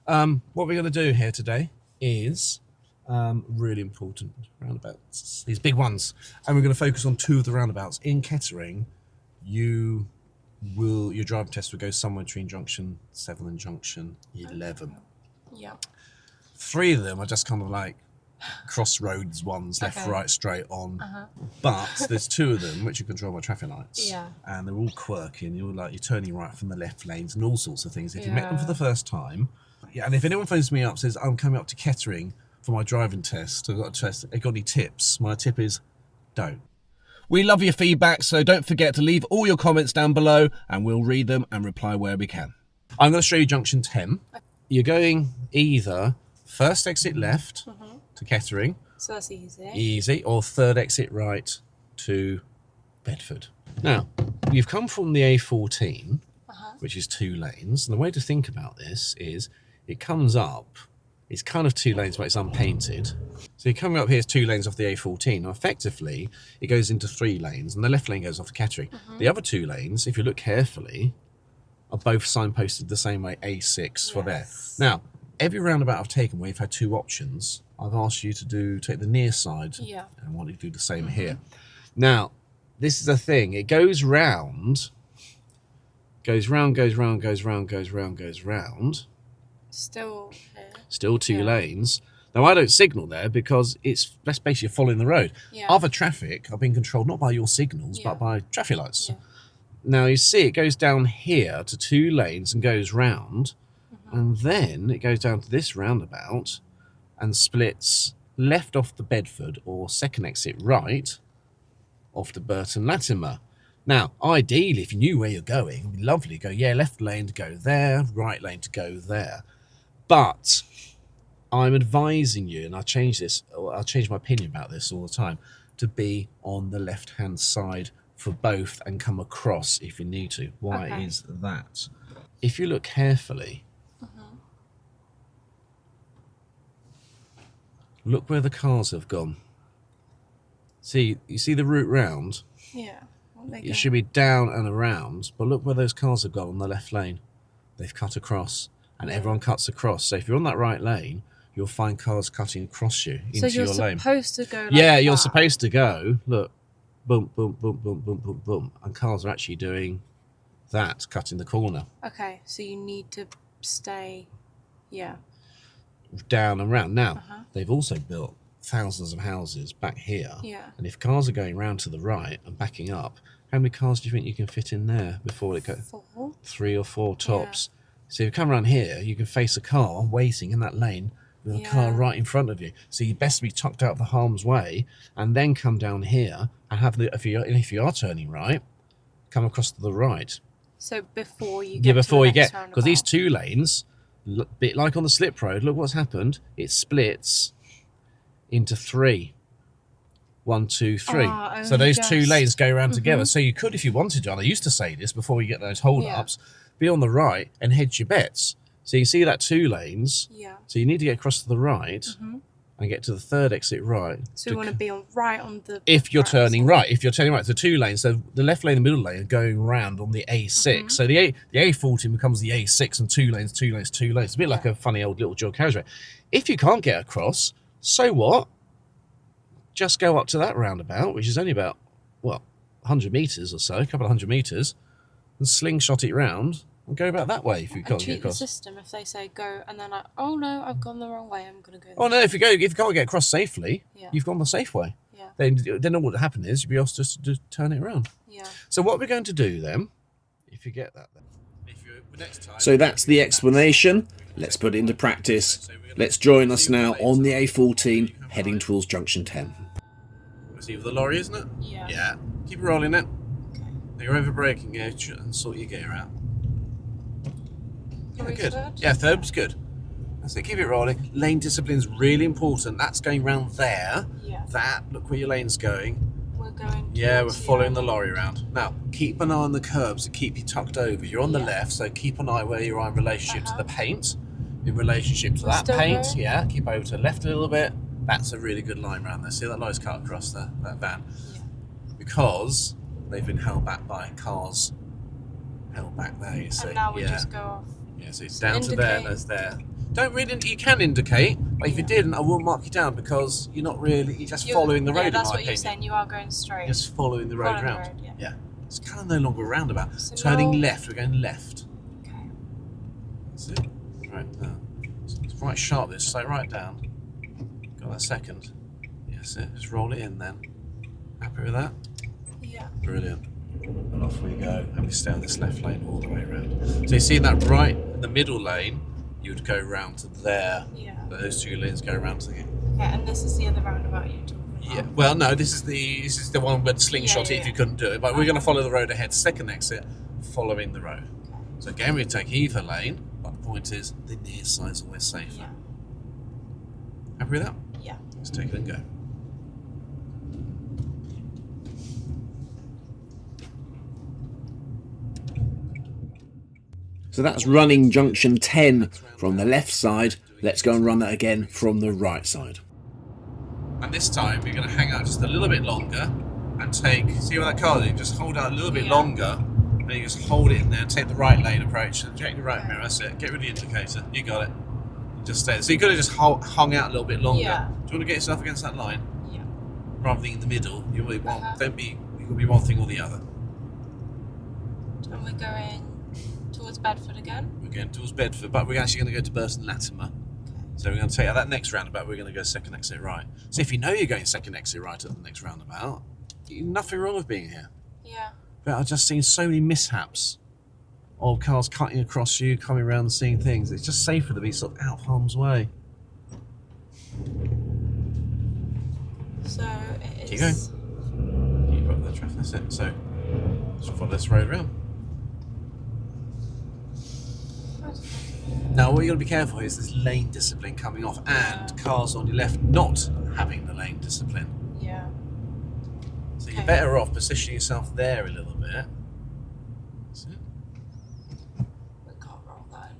What we're going to do here today is really important roundabouts, these big ones, and we're going to focus on 2 of the roundabouts in Kettering. Your driving test will go somewhere between Junction 7 and Junction 11. Yeah. 3 of them are just kind of like crossroads ones, left, right, straight on. But there's 2 of them which are controlled by traffic lights. Yeah. And they're all quirky, and you're turning right from the left lanes and all sorts of things. If you met them for the first time, and if anyone phones me up, says I'm coming up to Kettering for my driving test, I've got a test, I got any tips? My tip is don't. We love your feedback, so don't forget to leave all your comments down below and we'll read them and reply where we can. I'm going to show you Junction 10. You're going either first exit left to Kettering. So that's easy. Easy. Or third exit right to Bedford. Now, you've come from the A14, which is 2 lanes. And the way to think about this is it comes up, it's kind of 2 lanes, but it's unpainted. So you're coming up here, it's 2 lanes off the A14. Now, effectively, it goes into 3 lanes, and the left lane goes off to Kettering. The other 2 lanes, if you look carefully, are both signposted the same way, A6 for there. Now, every roundabout I've taken where you've had 2 options, I've asked you to take the near side, and I want you to do the same here. Now, this is the thing. It goes round, goes round, goes round, goes round, goes round, goes round. Still here. Still 2 lanes. Now, I don't signal there because that's basically following the road. Other traffic are being controlled not by your signals, but by traffic lights. Now, you see it goes down here to 2 lanes and goes round, and then it goes down to this roundabout and splits left off the Bedford or second exit right off the Burton Latimer. Now, ideally, if you knew where you're going, it'd be lovely to go, left lane to go there, right lane to go there. But I'm advising you, and I'll change my opinion about this all the time, to be on the left-hand side for both and come across if you need to. Why is that? If you look carefully, look where the cars have gone. You see the route round? Yeah. It should be down and around, but look where those cars have gone on the left lane. They've cut across, and everyone cuts across. So if you're on that right lane, you'll find cars cutting across you into your lane. So you're supposed to go like you're supposed to go, look, boom, boom, boom, boom, boom, boom, boom, and cars are actually doing that, cutting the corner. Okay, so you need to stay, down and round. Now, they've also built thousands of houses back here. And if cars are going round to the right and backing up, how many cars do you think you can fit in there before it goes? 4. 3 or 4 tops. So if you come around here, you can face a car waiting in that lane with a car right in front of you. So you best be tucked out of the harm's way and then come down here and have if you are turning right, come across to the right. So before you get because these 2 lanes, bit like on the slip road, look what's happened. It splits into 3. 1, 2, 3. So those 2 lanes go around together. So you could, if you wanted to, and I used to say this before you get those hold-ups, be on the right and hedge your bets. So you see that 2 lanes. So you need to get across to the right and get to the third exit right. So you want to be right on the... If you're turning right. If you're turning right. So 2 lanes. So the left lane and the middle lane are going round on the A6. So the A14 becomes the A6 and 2 lanes, 2 lanes, 2 lanes. It's a bit like a funny old little dual carriageway. If you can't get across, so what? Just go up to that roundabout, which is only about, 100 metres or so, a couple of 100 metres, and slingshot it round and go about that way if you can't get across. The system if they say go and then like, oh no, I've gone the wrong way, I'm going to go. Oh no, if you can't get across safely, you've gone the safe way. Then what will happen is you'll be asked just to turn it around. So what we're going to do then, if you get that then. So that's the explanation. Let's put it into practice. Let's join us now on the A14 heading towards Junction 10. It's either the lorry, isn't it? Yeah. Keep it rolling then. Okay. Now you're over braking edge and sort your gear out. Good. Third was good. So keep it rolling. Lane discipline is really important. That's going round there. Look where your lane's going. We're going. We're following the lorry around. Now, keep an eye on the curbs and keep you tucked over. You're on the left, so keep an eye where you are in relationship to the paint. In relationship to that paint, keep over to the left a little bit. That's a really good line round there. See that line's cut across there, that van? Because they've been held back by cars. Held back there, you see. And now we just go off. So it's down to there, there's there. Don't really. You can indicate, but if you didn't, I wouldn't mark you down because you're not really. You're just following the road. Yeah, that's in my what you're opinion. saying. You are going straight. Just following the road round. Yeah. It's kind of no longer a roundabout. So Turning left. We're going left. Okay. That's it. Right now. It's right sharp. This. Slow right down. Got that second. Yes, it. Just roll it in then. Happy with that? Yeah. Brilliant. And off we go. And we stay on this left lane all the way around. So you see that right in the middle lane, you would go round to there. Yeah. Those two lanes go round to the. Okay, and this is the other roundabout you're talking about. Yeah. Well, no, this is the one with slingshot if you couldn't do it. But we're going to follow the road ahead. Second exit, following the road. Okay. So again, we take either lane, but the point is the near side's always safer. Yeah. Happy with that? Yeah. Let's take it and go. So that's running junction 10 from the left side. Let's go and run that again from the right side. And this time we're going to hang out just a little bit longer and take, see where that car is, you just hold out a little bit longer and you just hold it in there and take the right lane approach and check the right mirror, that's it, get rid of the indicator, you got it. Just stay there. So you could have just hung out a little bit longer. Yeah. Do you want to get yourself against that line? Yeah. Rather than in the middle, you really want, you could be one thing or the other. And we're going towards Bedford again? We're going towards Bedford, but we're actually going to go to Burton Latimer. So we're going to take out that next roundabout, we're going to go second exit right. So if you know you're going second exit right at the next roundabout, nothing wrong with being here. Yeah. But I've just seen so many mishaps of cars cutting across you, coming around and seeing things. It's just safer to be sort of out of harm's way. So it is... Keep going. Keep up the traffic, that's it. So just follow this road round. Now, what you've got to be careful is this lane discipline coming off and cars on your left not having the lane discipline. Yeah. So you're better off positioning yourself there a little bit. That's it. We can't roll that in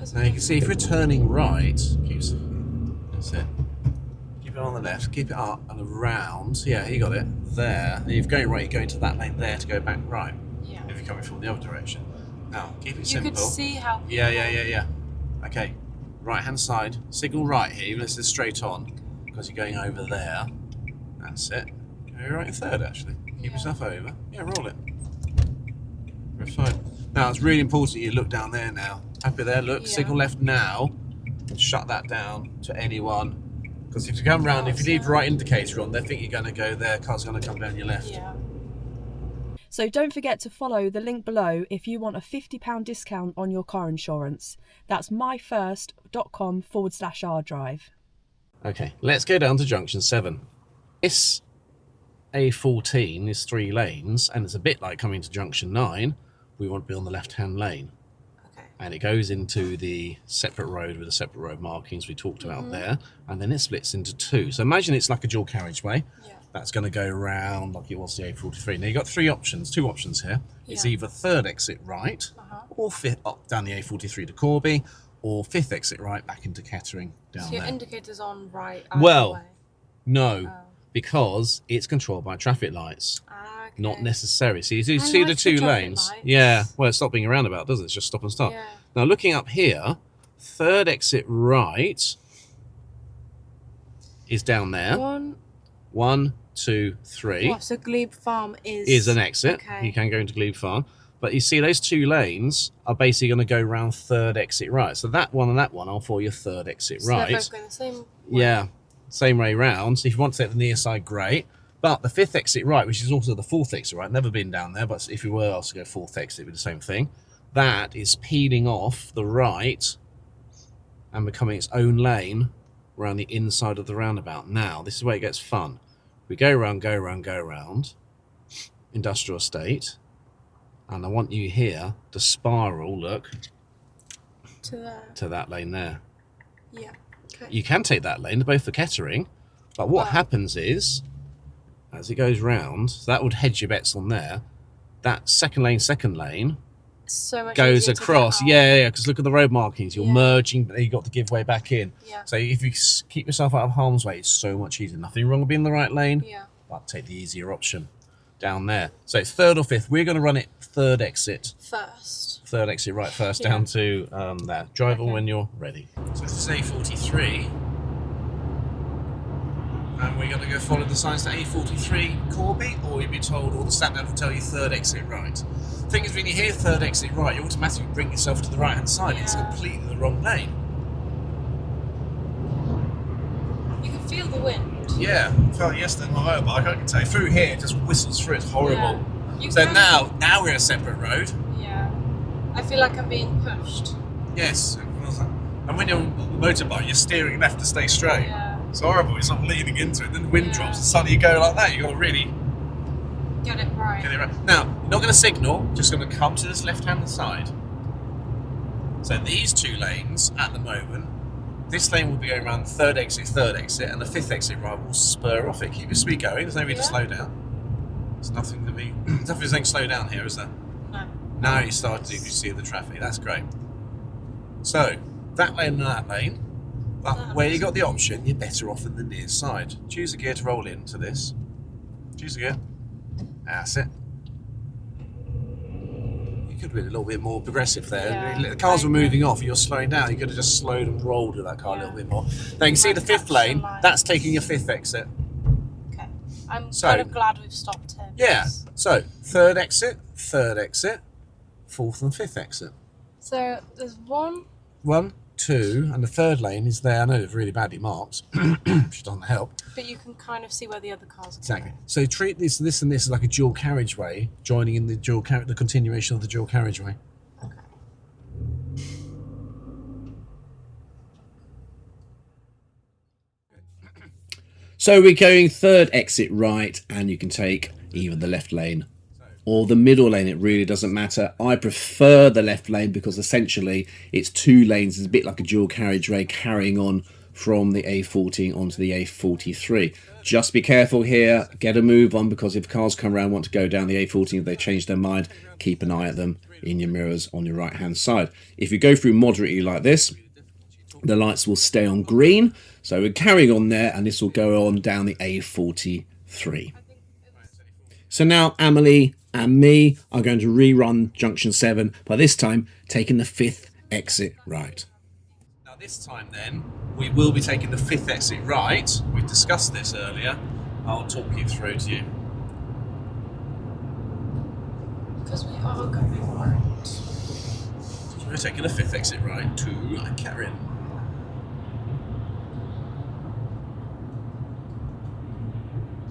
a second. Now you can see if you're turning right, that's it. Keep it on the left, keep it up and around. Yeah, you got it. There. And if you're going right, you're going to that lane there to go back right. Yeah. If you're coming from the other direction. Now, keep it simple. You could see how people... Yeah. Okay, right hand side, signal right here, even if it's straight on, because you're going over there. That's it. You're right in third, actually. Keep yourself over. Yeah, roll it. We're fine. Now, it's really important you look down there now. Happy there, look, signal left now. Shut that down to anyone. Because if you come round, if you leave right indicator on, they think you're going to go there, car's going to come down your left. Yeah. So don't forget to follow the link below if you want a £50 discount on your car insurance. That's myfirst.com/rdrive. Okay, let's go down to junction 7. This A14 is 3 lanes, and it's a bit like coming to junction 9. We want to be on the left-hand lane. Okay. And it goes into the separate road with the separate road markings we talked about there, and then it splits into 2. So imagine it's like a dual carriageway. Yeah. That's going to go round like it was the A43. Now you've got 2 options here. Yeah. It's either third exit right, or fifth up down the A43 to Corby, or fifth exit right back into Kettering down so your there. indicator's on right. Well, way. No, because it's controlled by traffic lights. Okay. Not necessary. So you do see the 2 lanes. Lights. Yeah. Well, it's not being a roundabout, does it? It's just stop and start. Yeah. Now looking up here, third exit right is down there. 1, 2, 3. What, so Glebe Farm is an exit. Okay. You can go into Glebe Farm. But you see those 2 lanes are basically going to go round third exit right. So that one and that one are for your third exit right. They're both going the same way. Yeah, same way round. So if you want to take the near side, great. But the fifth exit right, which is also the fourth exit right, never been down there, but if you were asked to go fourth exit, it'd be the same thing. That is peeling off the right and becoming its own lane around the inside of the roundabout. Now, this is where it gets fun. We go round, industrial estate, and I want you here to spiral, look, to that lane there. Yeah. Okay. You can take that lane, both for Kettering, but what happens is, as it goes round, so that would hedge your bets on there, that second lane, so much goes easier to across. get out. Yeah, because look at the road markings. You're merging, but you've got to give way back in. Yeah. So if you keep yourself out of harm's way, it's so much easier. Nothing wrong with being in the right lane, but take the easier option down there. So it's third or fifth. We're going to run it third exit. third exit right first down to there. Drive on when you're ready. So this is A43. And we're going to go follow the signs to A43 Corby, or you'll be told, or the sat nav will tell you third exit right. The thing is, when you hear third exit right, you automatically bring yourself to the right hand side. It's completely the wrong lane. You can feel the wind. Yeah, I felt it yesterday on my motorbike. I can tell you, through here, it just whistles through. It's horrible. Yeah. So now we're in a separate road. Yeah. I feel like I'm being pushed. Yes. And when you're on the motorbike, you're steering left to stay straight. Yeah. It's horrible. It's not leaning into it. Then the wind drops and suddenly you go like that. You've got to really get it right. Now, you're not going to signal. Just going to come to this left-hand side. So these two lanes at the moment, this lane will be going around the third exit, and the fifth exit right will spur off it. Keep your speed going. There's no need to slow down. There's nothing to be. Nothing saying slow down here, is there? No. Now you start to see the traffic. That's great. So that lane and that lane. But where you got the option, you're better off in the near side. Choose a gear to roll into this. Choose a gear. That's it. You could be a little bit more progressive there. Yeah. The cars were moving off, you're slowing down. You could have just slowed and rolled with that car a little bit more. Now you can see the fifth lane, that's taking your fifth exit. Okay. I'm kind of glad we've stopped here. Yeah. So, third exit, fourth and fifth exit. So, there's one. 1, 2, and the third lane is there. I know it's really badly marked, which doesn't help. But you can kind of see where the other cars are. Exactly. So treat this and this as like a dual carriageway, joining in the the continuation of the dual carriageway. Okay. So we're going third exit right, and you can take either the left lane or the middle lane. It really doesn't matter. I prefer the left lane because essentially it's two lanes. It's a bit like a dual carriageway carrying on from the A14 onto the A43. Just be careful here, get a move on, because if cars come around want to go down the A14, if they change their mind, keep an eye at them in your mirrors on your right hand side. If you go through moderately like this, the lights will stay on green. So we're carrying on there, and this will go on down the A43. So now Amelie and me are going to rerun Junction 7, but this time taking the fifth exit right. Now this time then, we will be taking the fifth exit right. We discussed this earlier. I'll talk you through to you. Because we are going right. So we're taking the fifth exit right to Kettering.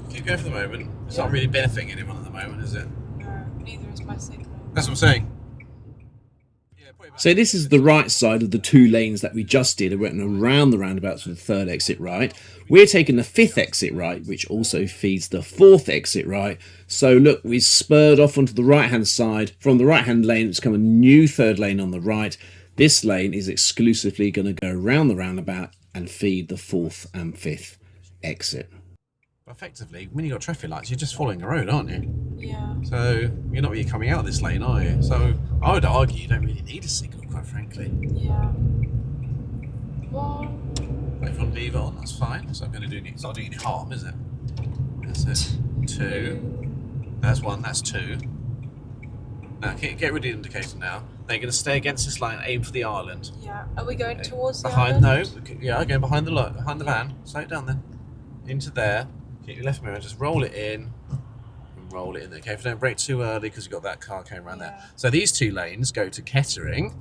Keep going for the moment. It's not really benefiting anyone at the moment, is it? No, neither is my signal. That's what I'm saying. So this is the right side of the two lanes that we just did. It went around the roundabouts for the third exit right. We're taking the fifth exit right, which also feeds the fourth exit right. So look, we spurred off onto the right-hand side. From the right-hand lane, it's come a new third lane on the right. This lane is exclusively going to go around the roundabout and feed the fourth and fifth exit. Effectively, when you've got traffic lights, you're just following a road, aren't you? Yeah. So you're not really coming out of this lane, are you? So I would argue you don't really need a signal, quite frankly. Yeah. One. If you want to leave it on, that's fine. It's not going to do any, it's not doing any harm, is it? That's it. 2. That's 1. That's 2. Now get rid of the indicator now. They're going to stay against this line, aim for the island. Yeah. Are we going towards the behind? island? No. Yeah, going behind the van. Slow it down then. Into there. Keep your left mirror. Just roll it in. And roll it in there. Okay, if you don't brake too early because you've got that car came around there. So these two lanes go to Kettering.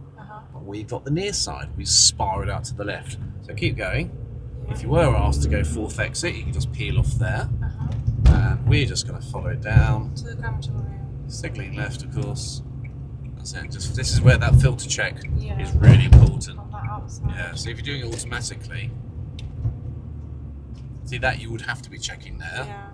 But we've got the near side. We spiral out to the left. So keep going. If you were asked to go fourth exit, you can just peel off there. And we're just going to follow it down. To the crematorium. Signalling left, of course. That's it. Just this is where that filter check is Yeah. really important. On that outside. Yeah. So if you're doing it automatically, see that you would have to be checking there. Yeah.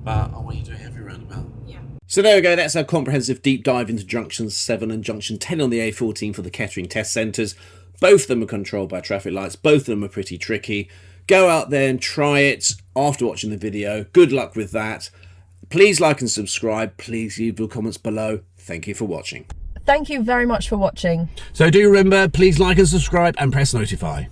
But I want you to do it every roundabout. Yeah. So there we go, that's our comprehensive deep dive into Junction 7 and Junction 10 on the A14 for the Kettering test centres. Both of them are controlled by traffic lights, both of them are pretty tricky. Go out there and try it after watching the video. Good luck with that. Please like and subscribe, please leave your comments below. Thank you for watching. Thank you very much for watching. So do remember, please like and subscribe and press notify.